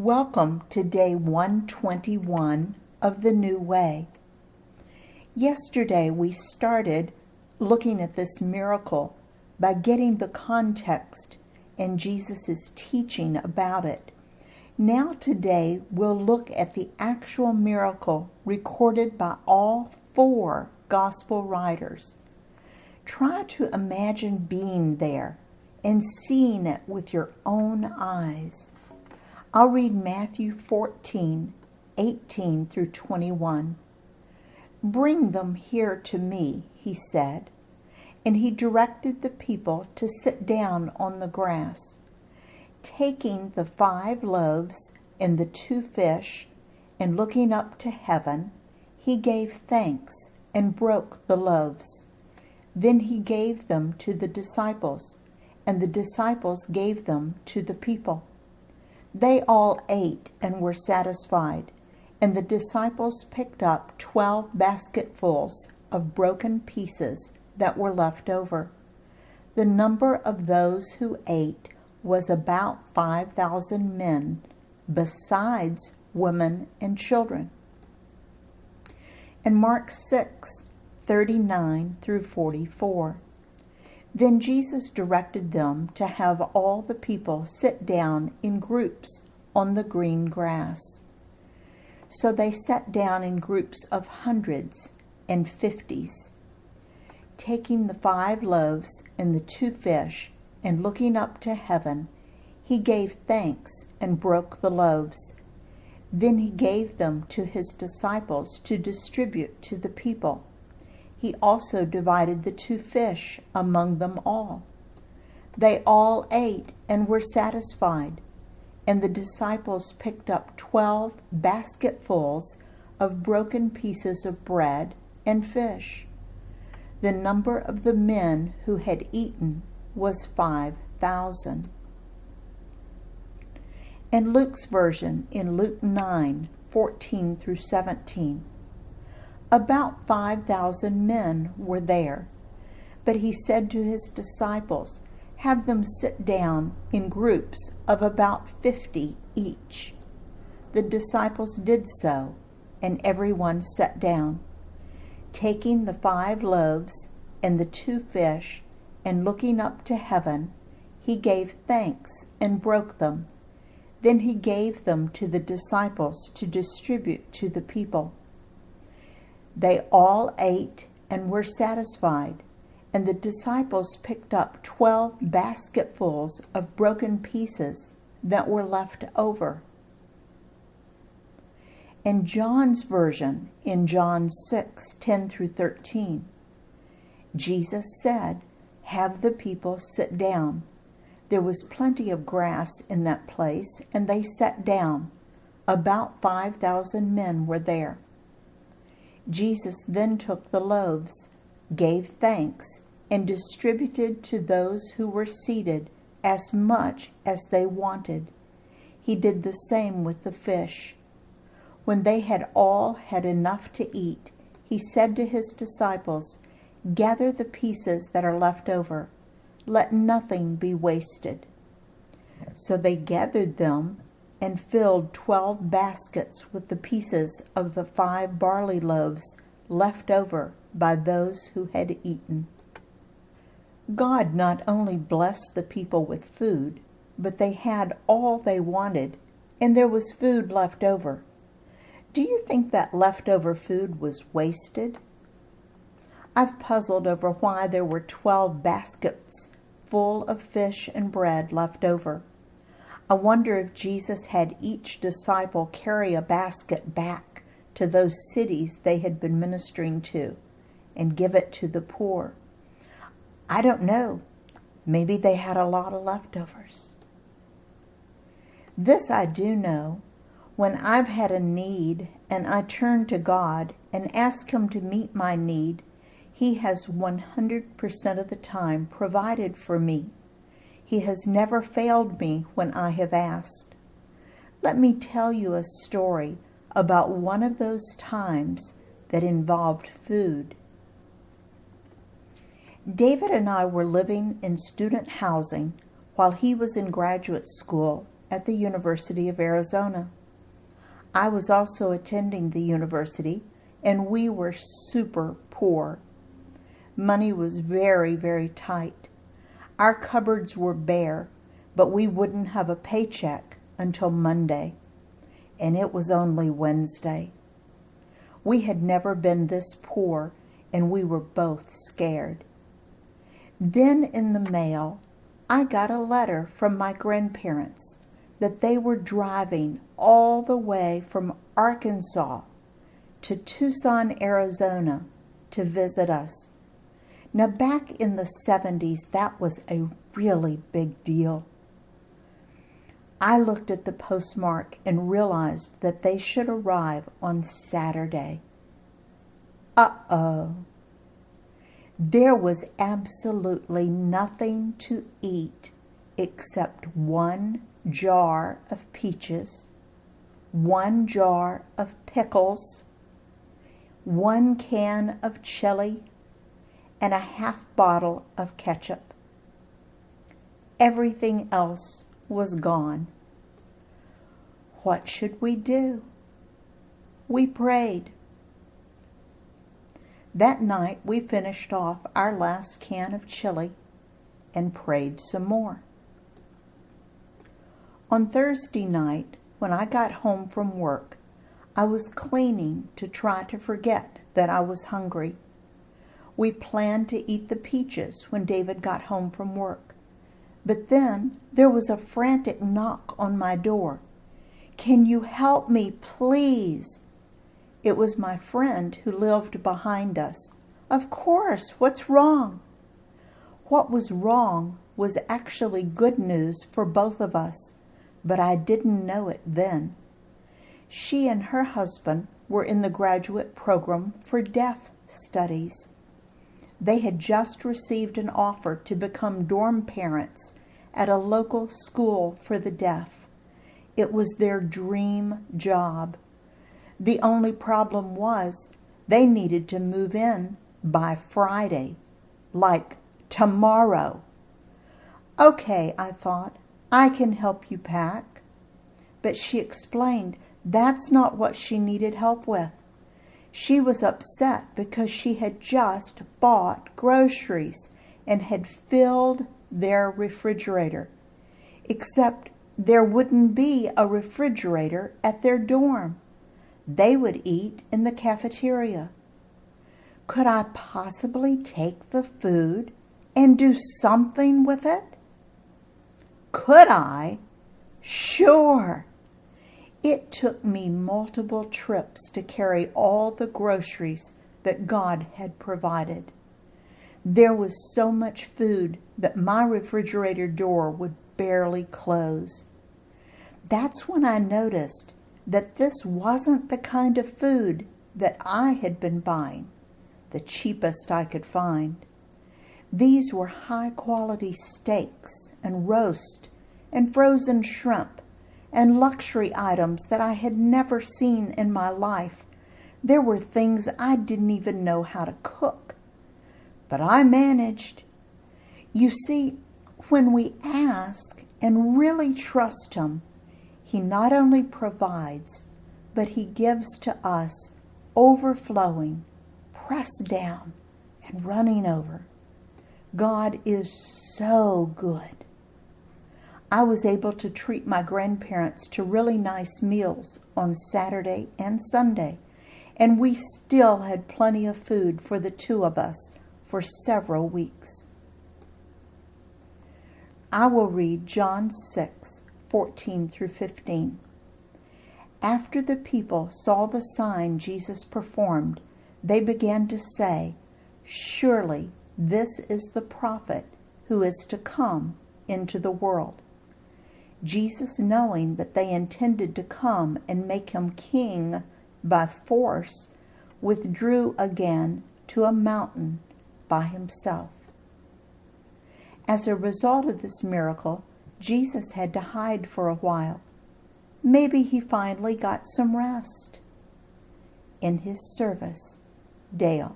Welcome to day 121 of the New Way. Yesterday we started looking at this miracle by getting the context and Jesus' teaching about it. Now today we'll look at the actual miracle recorded by all four gospel writers. Try to imagine being there and seeing it with your own eyes. I'll read Matthew 14:18 through 21. "Bring them here to me," he said. And he directed the people to sit down on the grass. Taking the 5 loaves and the 2 fish, and looking up to heaven, he gave thanks and broke the loaves. Then he gave them to the disciples, and the disciples gave them to the people. They all ate and were satisfied, and the disciples picked up 12 basketfuls of broken pieces that were left over. The number of those who ate was about 5,000 men, besides women and children. And Mark 6:39 through 44. Then Jesus directed them to have all the people sit down in groups on the green grass. So they sat down in groups of hundreds and 50s. Taking the 5 loaves and the 2 fish, and looking up to heaven, he gave thanks and broke the loaves. Then he gave them to his disciples to distribute to the people. He also divided the 2 fish among them all. They all ate and were satisfied, and the disciples picked up 12 basketfuls of broken pieces of bread and fish. The number of the men who had eaten was 5,000. And Luke's version in Luke 9:14 through 17. About 5,000 men were there, but he said to his disciples, "Have them sit down in groups of about 50 each." The disciples did so, and everyone sat down. Taking the 5 loaves and the 2 fish, and looking up to heaven, he gave thanks and broke them. Then he gave them to the disciples to distribute to the people. They all ate and were satisfied, and the disciples picked up 12 basketfuls of broken pieces that were left over. And John's version in John 6:10 through 13. Jesus said, "Have the people sit down." There was plenty of grass in that place, and they sat down. About 5,000 men were there. Jesus then took the loaves, gave thanks, and distributed to those who were seated as much as they wanted. He did the same with the fish. When they had all had enough to eat, he said to his disciples, "Gather the pieces that are left over. Let nothing be wasted." So they gathered them and filled 12 baskets with the pieces of the 5 barley loaves left over by those who had eaten. God not only blessed the people with food, but they had all they wanted, and there was food left over. Do you think that leftover food was wasted? I've puzzled over why there were 12 baskets full of fish and bread left over. I wonder if Jesus had each disciple carry a basket back to those cities they had been ministering to and give it to the poor. I don't know. Maybe they had a lot of leftovers. This I do know. When I've had a need and I turn to God and ask Him to meet my need, He has 100% of the time provided for me. He has never failed me when I have asked. Let me tell you a story about one of those times that involved food. David and I were living in student housing while he was in graduate school at the University of Arizona. I was also attending the university, and we were super poor. Money was very, very tight. Our cupboards were bare, but we wouldn't have a paycheck until Monday, and it was only Wednesday. We had never been this poor, and we were both scared. Then in the mail, I got a letter from my grandparents that they were driving all the way from Arkansas to Tucson, Arizona to visit us. Now back in the 70s, that was a really big deal. I looked at the postmark and realized that they should arrive on Saturday. Uh-oh. There was absolutely nothing to eat except 1 jar of peaches, 1 jar of pickles, 1 can of chili, and a half bottle of ketchup. Everything else was gone. What should we do? We prayed. That night we finished off our last can of chili and prayed some more. On Thursday night, when I got home from work, I was cleaning to try to forget that I was hungry. We planned to eat the peaches when David got home from work. But then there was a frantic knock on my door. "Can you help me, please?" It was my friend who lived behind us. Of course, what's wrong? What was wrong was actually good news for both of us, but I didn't know it then. She and her husband were in the graduate program for deaf studies. They had just received an offer to become dorm parents at a local school for the deaf. It was their dream job. The only problem was they needed to move in by Friday, like tomorrow. Okay, I thought, I can help you pack. But she explained that's not what she needed help with. She was upset because she had just bought groceries and had filled their refrigerator, except there wouldn't be a refrigerator at their dorm. They would eat in the cafeteria. Could I possibly take the food and do something with it? Could I? Sure. It took me multiple trips to carry all the groceries that God had provided. There was so much food that my refrigerator door would barely close. That's when I noticed that this wasn't the kind of food that I had been buying, the cheapest I could find. These were high-quality steaks and roast and frozen shrimp and luxury items that I had never seen in my life. There were things I didn't even know how to cook. But I managed. You see, when we ask and really trust Him, He not only provides, but He gives to us overflowing, pressed down, and running over. God is so good. I was able to treat my grandparents to really nice meals on Saturday and Sunday, and we still had plenty of food for the two of us for several weeks. I will read John 6:14 through 15. After the people saw the sign Jesus performed, they began to say, "Surely this is the prophet who is to come into the world." Jesus, knowing that they intended to come and make Him king by force, withdrew again to a mountain by Himself. As a result of this miracle, Jesus had to hide for a while. Maybe He finally got some rest. In His service, Dale.